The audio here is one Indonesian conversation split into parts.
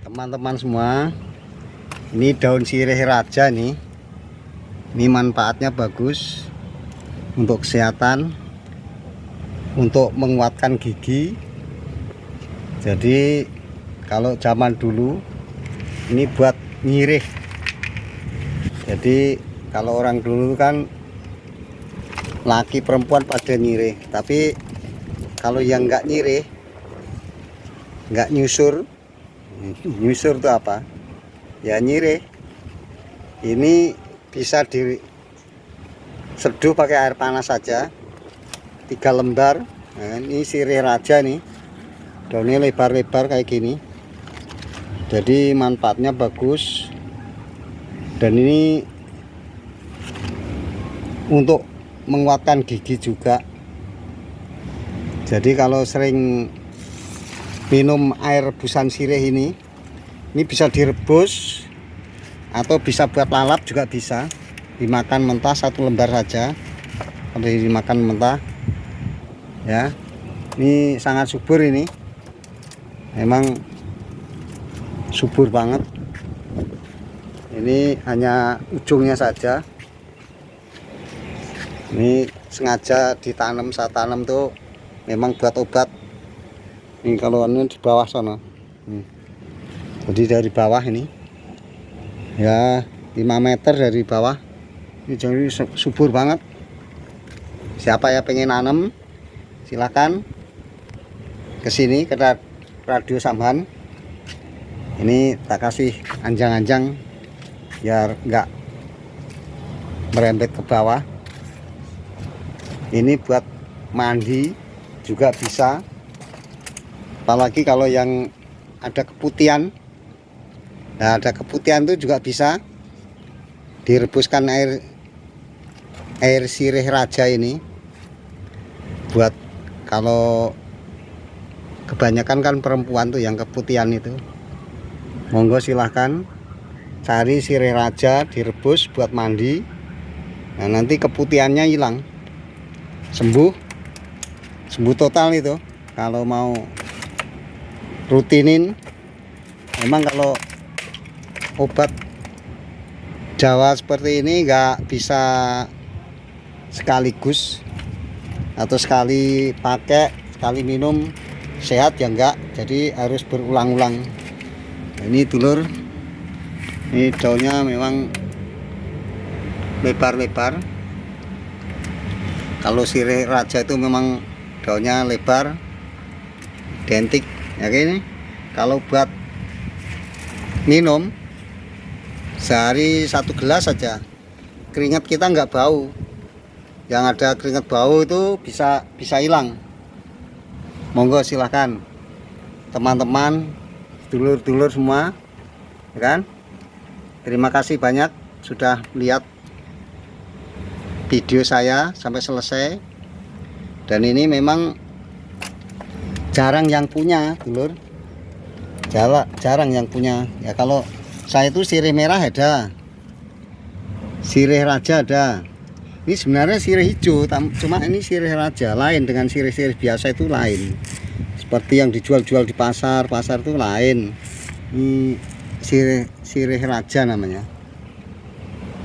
Teman-teman semua, ini daun sirih raja nih. Ini manfaatnya bagus untuk kesehatan, untuk menguatkan gigi. Jadi kalau zaman dulu ini buat nyirih. Jadi kalau orang dulu kan laki perempuan pada nyirih, tapi kalau yang nggak nyirih, nggak nyusur itu apa ya, nyirih ini bisa diseduh pakai air panas saja 3 lembar. Nah, ini sirih raja nih, daunnya lebar-lebar kayak gini, jadi manfaatnya bagus. Dan ini untuk menguatkan gigi juga. Jadi kalau sering minum air rebusan sirih ini bisa direbus atau bisa buat lalap juga bisa. Dimakan mentah 1 lembar saja, kalau dimakan mentah ya. Ini sangat subur, ini memang subur banget. Ini hanya ujungnya saja. Ini sengaja ditanam, saya tanam tuh memang buat obat. Ini kalau ini di bawah sana. Jadi dari bawah ini ya 5 meter dari bawah ini, jadi subur banget. Siapa ya pengen nanam, silakan ke sini ke Radio Samban. Ini tak kasih anjang-anjang biar enggak merembet ke bawah. Ini buat mandi juga bisa, apalagi kalau yang ada keputihan. Nah, ada keputihan itu juga bisa direbuskan air sirih raja ini, buat kalau kebanyakan kan perempuan tuh yang keputihan itu. Monggo silahkan cari sirih raja, direbus buat mandi. Nah, nanti keputihannya hilang, sembuh total itu. Kalau mau rutinin, memang kalau obat Jawa seperti ini nggak bisa sekaligus atau sekali pakai, sekali minum sehat ya enggak, jadi harus berulang-ulang. Nah, ini dulur, ini daunnya memang lebar-lebar. Kalau sirih raja itu memang daunnya lebar, identik ya kayak ini. Kalau buat minum sehari 1 gelas saja, keringat kita nggak bau. Yang ada keringat bau itu bisa hilang. Monggo silahkan teman-teman, dulur-dulur semua, ya kan? Terima kasih banyak sudah lihat video saya sampai selesai. Dan ini memang jarang yang punya, dulur. Jarang yang punya. Ya kalau saya itu sirih merah ada, sirih raja ada. Ini sebenarnya sirih hijau, cuma ini sirih raja, lain dengan sirih-sirih biasa itu lain. Seperti yang dijual-jual di pasar itu lain. Ini sirih raja namanya.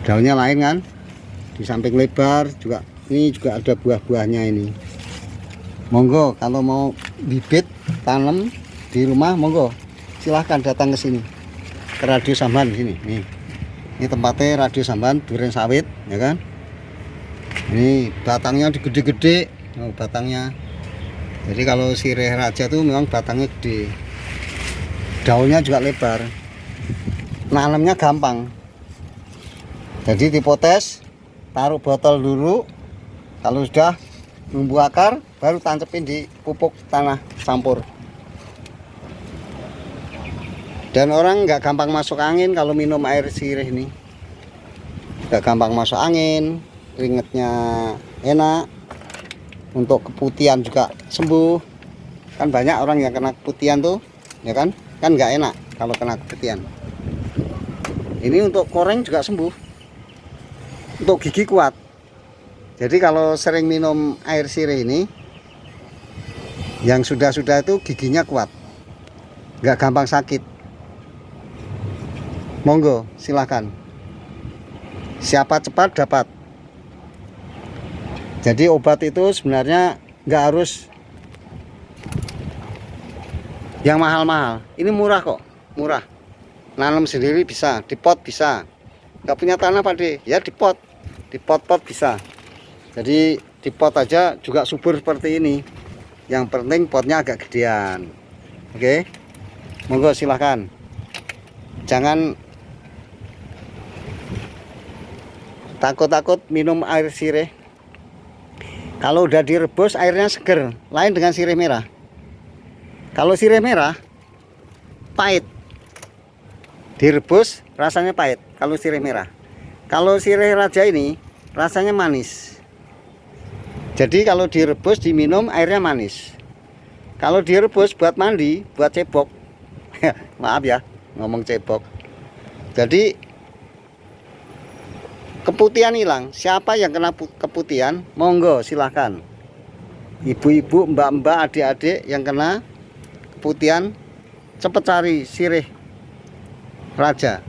Daunnya lain kan, di samping lebar juga. Ini juga ada buah-buahnya ini. Monggo kalau mau bibit tanam di rumah, monggo silahkan datang ke sini, ke Radio Samban sini. Nih, ini tempatnya Radio Samban Duren Sawit, ya kan? Ini batangnya gede-gede, oh, batangnya. Jadi kalau sirih raja tuh memang batangnya gede, daunnya juga lebar, nanamnya gampang. Jadi dipotes, taruh botol dulu, kalau sudah numbuh akar baru tancepin di pupuk tanah campur. Dan orang nggak gampang masuk angin kalau minum air sirih ini, nggak gampang masuk angin, keringetnya enak, untuk keputihan juga sembuh. Kan banyak orang yang kena keputihan tuh, ya kan nggak enak kalau kena keputihan. Ini untuk koreng juga sembuh, untuk gigi kuat. Jadi kalau sering minum air sirih ini, yang sudah itu giginya kuat, nggak gampang sakit. Monggo silahkan, siapa cepat dapat. Jadi obat itu sebenarnya nggak harus yang mahal-mahal, ini murah kok, murah. Nanam sendiri bisa, di pot bisa. Nggak punya tanah Pak De, ya di pot bisa. Jadi di pot aja juga subur seperti ini. Yang penting potnya agak gedean. Oke, monggo silahkan. Jangan takut-takut minum air sirih. Kalau udah direbus airnya seger, lain dengan sirih merah. Kalau sirih merah pahit, direbus rasanya pahit kalau sirih merah. Kalau sirih raja ini rasanya manis. Jadi kalau direbus diminum airnya manis. Kalau direbus buat mandi, buat cebok. Maaf ya ngomong cebok. Jadi keputihan hilang. Siapa yang kena keputihan, monggo silahkan. Ibu-ibu, mbak-mbak, adik-adik yang kena keputihan, cepet cari sirih raja.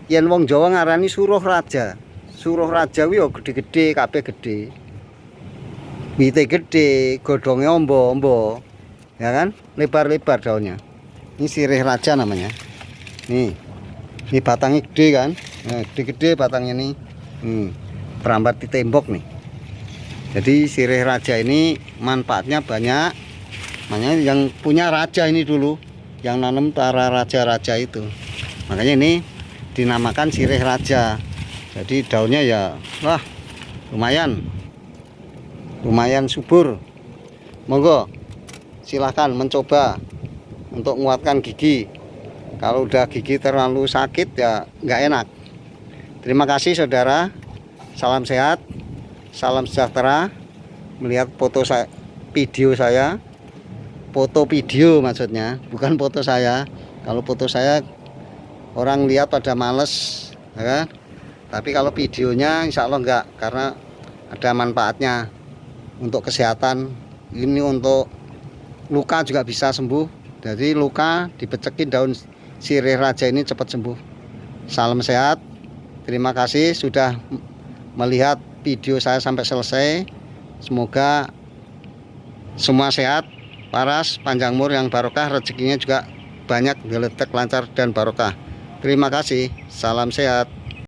Yen wong Jawa ngarani suruh raja. Suruh raja kuwi yo gede-gede, kabeh gede. Wite gede, godhonge ombo-ombo. Ya kan? Lebar-lebar daunnya. Ini sirih raja namanya. Nih. Ini batangnya gede kan? Nah, gede-gede batangnya nih. Perambat di tembok nih. Jadi sirih raja ini manfaatnya banyak. Makanya yang punya raja ini dulu, yang nanam para raja-raja itu. Makanya ini dinamakan sirih raja. Jadi daunnya ya wah lumayan subur. Monggo silahkan mencoba untuk menguatkan gigi. Kalau udah gigi terlalu sakit ya nggak enak. Terima kasih saudara, salam sehat, salam sejahtera. Melihat video saya, foto video maksudnya, bukan foto saya. Kalau foto saya orang lihat pada males, ya kan? Tapi kalau videonya insya Allah enggak, karena ada manfaatnya untuk kesehatan. Ini untuk luka juga bisa sembuh. Jadi luka dibecekin daun sirih raja ini cepat sembuh. Salam sehat. Terima kasih sudah melihat video saya sampai selesai. Semoga semua sehat, waras, panjang umur yang barokah, rezekinya juga banyak, geletek, lancar dan barokah. Terima kasih. Salam sehat.